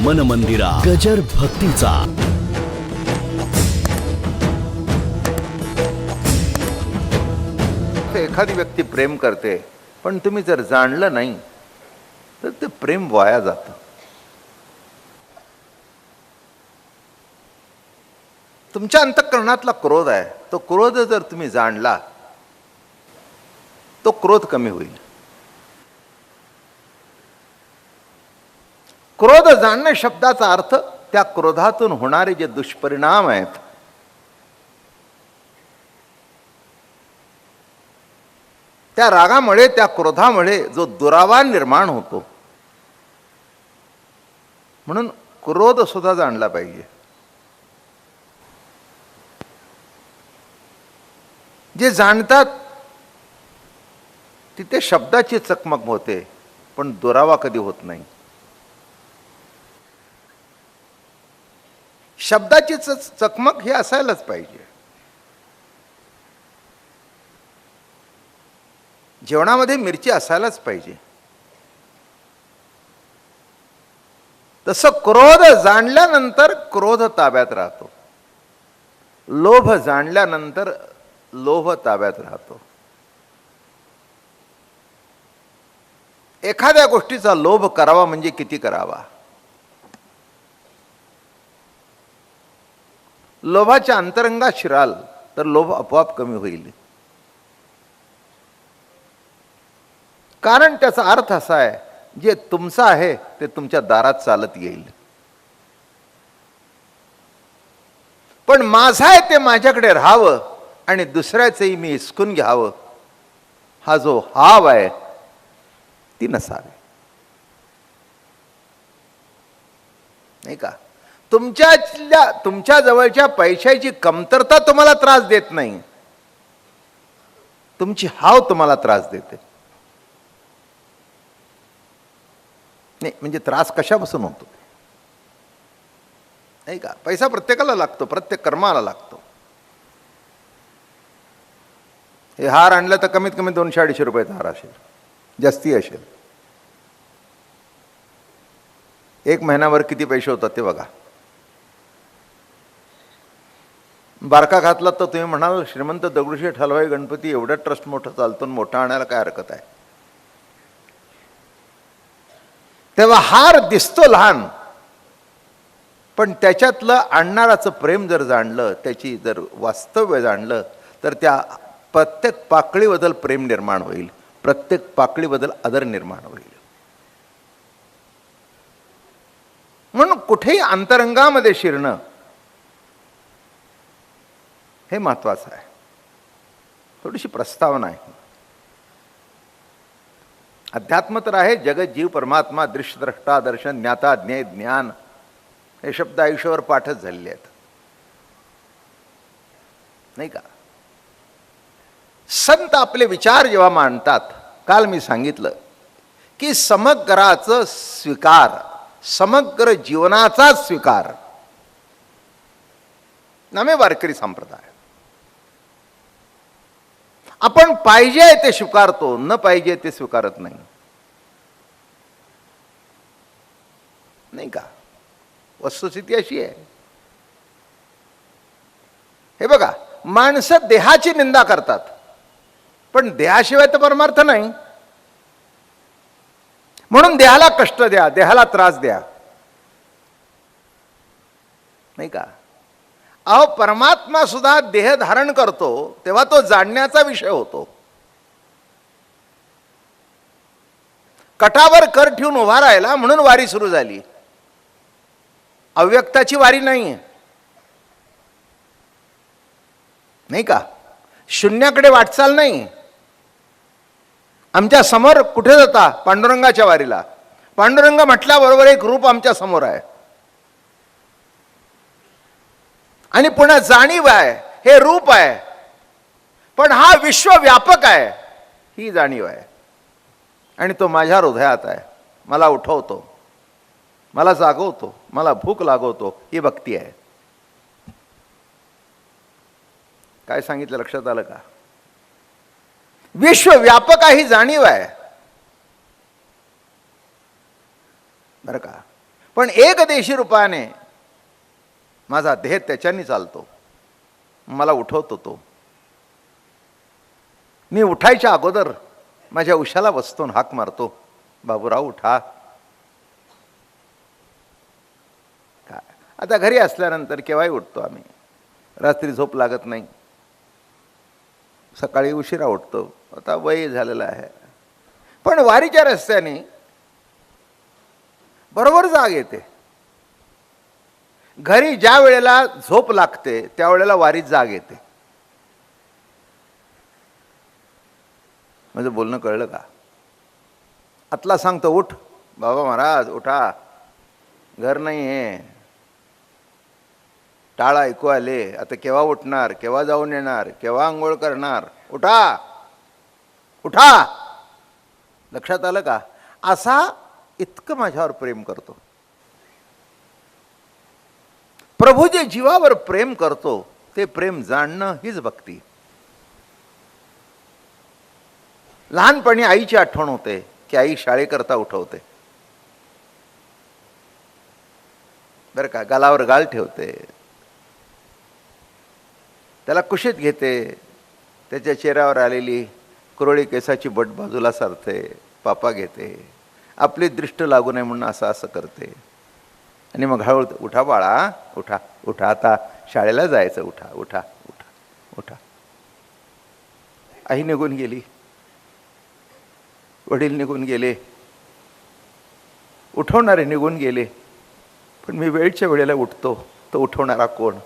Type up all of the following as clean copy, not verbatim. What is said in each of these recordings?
मन मंदिरा गजर भक्तीचा. एखादी व्यक्ती प्रेम करते, पण तुम्ही जर जाणलं नाही तर ते प्रेम वाया जातं. तुमच्या अंतःकरणातला क्रोध आहे, तो क्रोध जर तुम्ही जाणला तो क्रोध कमी होईल. क्रोध जाणणे शब्दाचा अर्थ त्या क्रोधातून होणारे जे दुष्परिणाम आहेत त्या रागामुळे, त्या क्रोधामुळे जो दुरावा निर्माण होतो, म्हणून क्रोध सुद्धा जाणला पाहिजे. जे जाणतात तिथे शब्दाची चकमक होते, पण दुरावा कधी होत नाही. शब्दाची चकमक ही असायलाच पाहिजे. जेवणामध्ये मिरची असायलाच पाहिजे. तसं क्रोध जाणल्यानंतर क्रोध ताब्यात राहतो. लोभ जाणल्यानंतर लोभ ताब्यात राहतो. एखाद्या गोष्टीचा लोभ करावा म्हणजे किती करावा. लोभाच्या अंतरंगात शिराल तर लोभ आपोआप कमी होईल. कारण त्याचा अर्थ असा आहे, जे तुमचं आहे ते तुमच्या दारात चालत येईल, पण माझं आहे ते माझ्याकडे राहावं आणि दुसऱ्याचंही मी हिसकून घ्यावं, हा जो हाव आहे ती नसावी. नाही का? तुमच्या जवळच्या पैशाची कमतरता तुम्हाला त्रास देत नाही, तुमची हाव तुम्हाला त्रास देते. नाही म्हणजे त्रास कशापासून होतो? नाही का? पैसा प्रत्येकाला लागतो, प्रत्येक कर्माला लागतो. हे हार आणलं तर कमीत कमी 200-250 रुपयाचा हार असेल, जास्ती असेल. एक महिन्यावर किती पैसे होतात ते बघा. बारका घातला तर तुम्ही म्हणाल श्रीमंत दगडूशेठ हलवाई गणपती एवढं ट्रस्ट मोठं चालतो, मोठं आणायला काय हरकत आहे. तेव्हा हार दिसतो लहान, पण त्याच्यातलं आणणाराचं प्रेम जर जाणलं, त्याची जर वास्तव्य जाणलं, तर त्या प्रत्येक पाकळीबद्दल प्रेम निर्माण होईल, प्रत्येक पाकळीबद्दल आदर निर्माण होईल. म्हणून कुठेही अंतरंगामध्ये शिरणं हे महत्वाचं आहे. थोडीशी प्रस्तावना आहे. अध्यात्म तर आहे, जगत जीव परमात्मा दृश्य द्रष्टा दर्शन ज्ञाता ज्ञेय ज्ञान, हे शब्द आयुष्यावर पाठच झालेले आहेत. नाही का? संत आपले विचार जेव्हा मांडतात, काल मी सांगितलं की समग्राचं स्वीकार, समग्र जीवनाचा स्वीकार नामे वारकरी संप्रदाय. आपण पाहिजे ते स्वीकारतो, न पाहिजे ते स्वीकारत नाही. नाही का? वस्तुस्थिती अशी आहे. हे बघा, माणसं देहाची निंदा करतात, पण देहाशिवाय तर परमार्थ नाही. म्हणून देहाला कष्ट द्या, देहाला त्रास द्या. नाही का? अहो, परमात्मा सुद्धा देह धारण करतो तेव्हा तो जाणण्याचा विषय होतो. कटावर कर ठेवून उभा राहिला म्हणून वारी सुरू झाली. अव्यक्ताची वारी नाही. नाही का? शून्याकडे वाटचाल नाही. आमच्या समोर कुठे जाता? पांडुरंगाच्या वारीला. पांडुरंग म्हटल्याबरोबर एक रूप आमच्या समोर आहे आणि पुन्हा जाणीव आहे, हे रूप आहे, पण हा विश्वव्यापक आहे, ही जाणीव आहे. आणि तो माझ्या हृदयात आहे, मला उठवतो, मला जागवतो, मला भूक लागवतो, ही भक्ती आहे. काय सांगितलं लक्षात आलं का? विश्वव्यापक ही जाणीव आहे बरं का. पण एकदेशी रूपाने माझा देह त्याच्यानी चालतो, मला उठवतो तो. मी उठायच्या अगोदर माझ्या उशाला बसतो, हाक मारतो, बाबूराव उठा. काय आता घरी असल्यानंतर केव्हाही उठतो आम्ही, रात्री झोप लागत नाही, सकाळी उशिरा उठतो, आता वय झालेलं आहे. पण वारीच्या रस्त्याने बरोबर जाग येते. घरी ज्या वेळेला झोप लागते त्यावेळेला वारीत जाग येते. म्हणजे बोलणं कळलं का? आतला सांगतो उठ बाबा महाराज उठा, घर नाही आहे, टाळ ऐकू आले, आता केव्हा उठणार, केव्हा जाऊन येणार, केव्हा आंघोळ करणार, उठा उठा. लक्षात आलं का? असा इतकं माझ्यावर प्रेम करतो. प्रभू जे जीवावर प्रेम करतो ते प्रेम जाणणं हीच भक्ती. लहानपणी आईची आठवण होते की आई शाळेकरता उठवते, बरं का, गालावर गाल ठेवते, त्याला कुशीत घेते, त्याच्या चेहऱ्यावर आलेली कुरळी केसाची बट बाजूला सारते, पापा घेते, आपली दृष्ट लागू नये म्हणून असं असं करते, आणि मग हळू उठा बाळा उठा उठा, आता शाळेला जायचं, उठा उठा उठा उठा. आई निघून गेली, वडील निघून गेले, उठवणारे निघून गेले, पण मी वेळच्या वेळेला उठतो, तो उठवणारा कोण?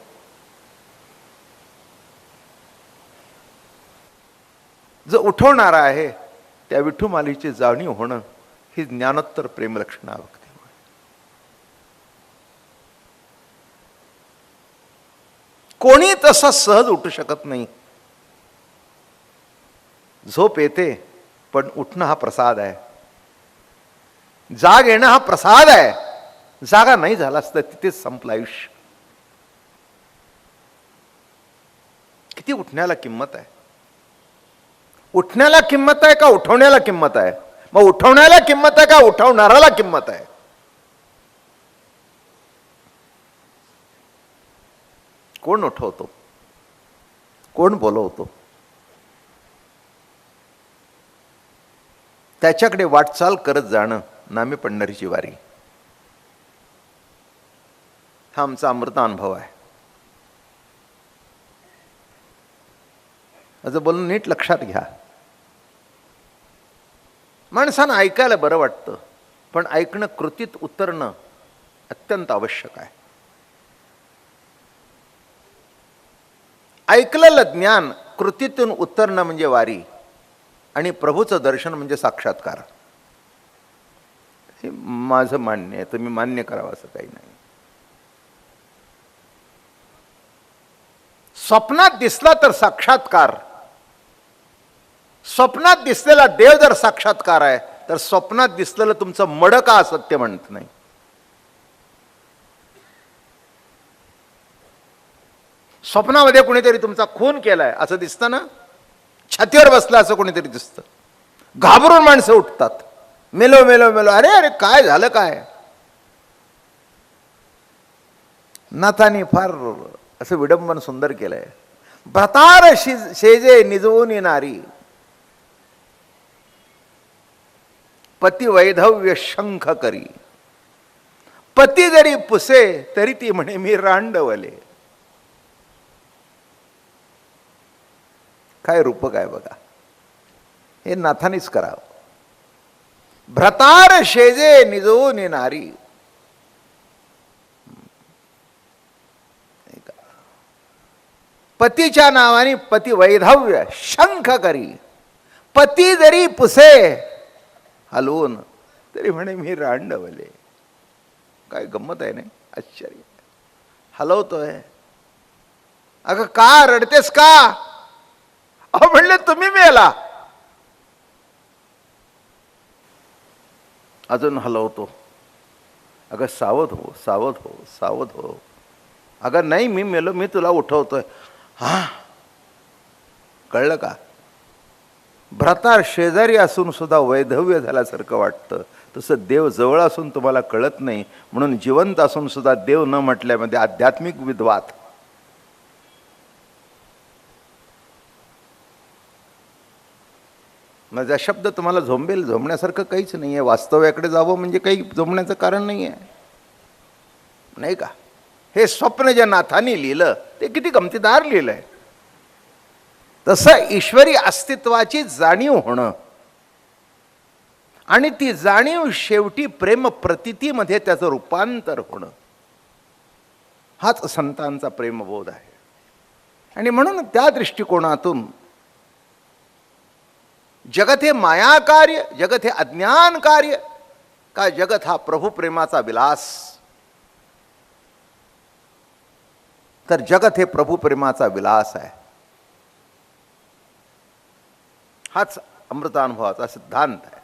जो उठवणारा आहे त्या विठुमालीची जाणीव होणं ही ज्ञानोत्तर प्रेमलक्षणा भक्ती. कोणी तसा सहज उठू शकत नाही. झोप येते पण उठणं हा प्रसाद आहे, जाग येणं हा प्रसाद आहे. जागा नाही झाला असतं तिथेच संपलं आयुष्य. किती उठण्याला किंमत आहे? उठण्याला किंमत आहे का उठवण्याला किंमत आहे? मग उठवण्याला किंमत आहे का उठवणाराला किंमत आहे? कोण उठवतो, कोण बोलवतो? त्याच्याकडे वाटचाल करत जाणं नामे पंढरीची वारी. हा आमचा अमृत अनुभव आहे. माझं बोलणं नीट लक्षात घ्या. माणसानं ऐकायला बरं वाटतं, पण ऐकणं कृतीत उतरणं अत्यंत आवश्यक आहे. ऐकलेलं ज्ञान कृतीतून उतरणं म्हणजे वारी, आणि प्रभूचं दर्शन म्हणजे साक्षात्कार. हे माझं मान्य आहे, तुम्ही मान्य करावं असं काही नाही. स्वप्नात दिसला तर साक्षात्कार, स्वप्नात दिसलेला देव जर साक्षात्कार आहे तर स्वप्नात दिसलेलं तुमचं मड का असत्य म्हणत नाही? स्वप्नामध्ये कुणीतरी तुमचा खून केलाय असं दिसतं ना, छातीवर बसलं असं कोणीतरी दिसतं, घाबरून माणसं उठतात, मेलो मेलो मेलो, अरे अरे काय झालं काय? नाथांनी फार असं विडंबन सुंदर केलंय. भ्रतार शेजे निजवून नारी, पती वैधव्य शंख करी, पती जरी पुसे तरी ती म्हणे मी रांडवले. काय रूपक आहे बघा. हे नाथानीच करावं. भ्रतार शेजे निजवून नारी, पतीच्या नावाने पती वैधव्य शंख करी, पती जरी पुसे हलवून तरी म्हणे मी रांडवले. काय गंमत आहे नाही? आश्चर्य. हलवतोय. अगं का रडतेस का? अहो म्हणले तुम्ही मेला. अजून हलवतो. अगं सावध हो सावध हो सावध हो. अगं नाही मी मेलो, मी तुला उठवतोय. हा कळलं का? भ्रतार शेजारी असून सुद्धा वैधव्य झाल्यासारखं वाटतं, तसं देव जवळ असून तुम्हाला कळत नाही. म्हणून जिवंत असून सुद्धा देव न म्हटल्यामध्ये आध्यात्मिक विद्वात. माझा शब्द तुम्हाला झोंबेल, झोंबण्यासारखं काहीच नाही आहे. वास्तव्याकडे जावं म्हणजे काही झोंबण्याचं कारण नाही आहे, नाही का. हे स्वप्न ज्या नाथांनी लिहिलं ते किती गमतीदार लिहिलं आहे. तसं ईश्वरी अस्तित्वाची जाणीव होणं आणि ती जाणीव शेवटी प्रेम प्रतितीमध्ये त्याचं रूपांतर होणं, हाच संतांचा प्रेमबोध आहे. आणि म्हणून त्या दृष्टिकोनातून जगत हे माया कार्य, जगत हे अज्ञान कार्य, का जगत हा प्रभू प्रेमाचा विलास. तर जगत हे प्रभू प्रेमाचा विलास आहे. हाच अमृतानुभवाचा सिद्धांत आहे.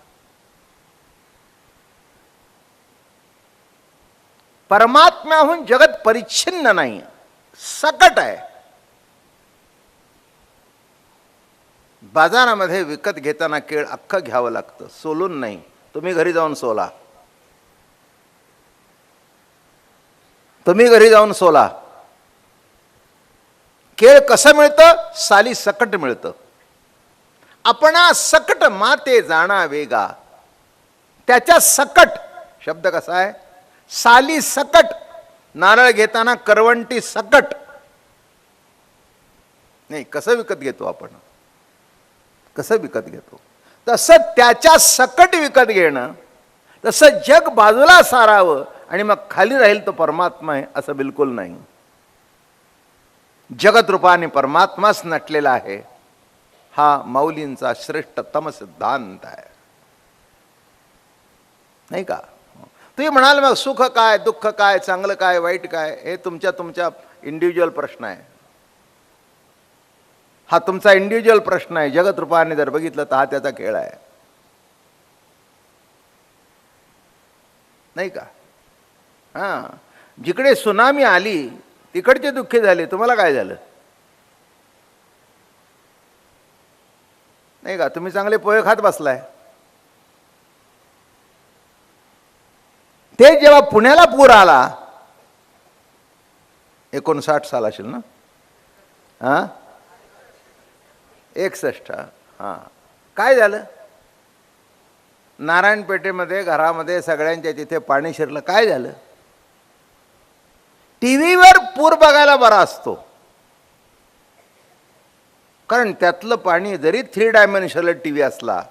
परमात्म्याहून जगत परिच्छिन्न नाही, सकट आहे. बाजारामध्ये विकत घेताना केळ अख्खं घ्यावं लागतं, सोलून नाही. तुम्ही घरी जाऊन सोला, तुम्ही घरी जाऊन सोला. केळ कसं मिळतं? साली सकट मिळतं. आपणा सकट माते जाणा वेगा. त्याच्या सकट शब्द कसा आहे? साली सकट. नारळ घेताना करवंटी सकट नाही. कसं विकत घेतो आपण? कसं विकत घेतो? तसं त्याच्या सकट विकत घेणं, तसं जग बाजूला सारावं आणि मग खाली राहील तो परमात्मा आहे असं बिलकुल नाही. जगत रूपाने परमात्माच नटलेला आहे. हा माऊलींचा श्रेष्ठतम सिद्धांत आहे, नाही का. तुम्ही म्हणाल मग सुख काय, दुःख काय, चांगलं काय, वाईट काय, हे तुमच्या इंडिव्हिज्युअल प्रश्न आहे. हा तुमचा इंडिव्हिज्युअल प्रश्न आहे. जगत रूपाने जर बघितलं तर हा त्याचा खेळ आहे, नाही का. हां, जिकडे सुनामी आली तिकडचे दुःखी झाले, तुम्हाला काय झालं? नाही का. तुम्ही चांगले पोहे खात बसलाय. ते जेव्हा पुण्याला पूर आला, 59 साल असेल ना, हां 61. हां, काय झालं? नारायणपेठेमध्ये घरामध्ये सगळ्यांच्या तिथे पाणी शिरलं. काय झालं? टीव्हीवर पूर बघायला बरा असतो, कारण त्यातलं पाणी जरी 3 डायमेन्शनल टीव्ही असला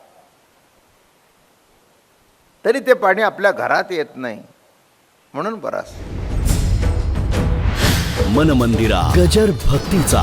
तरी ते पाणी आपल्या घरात येत नाही, म्हणून बरा असतो. मन मंदिरा गजर भक्तीचा.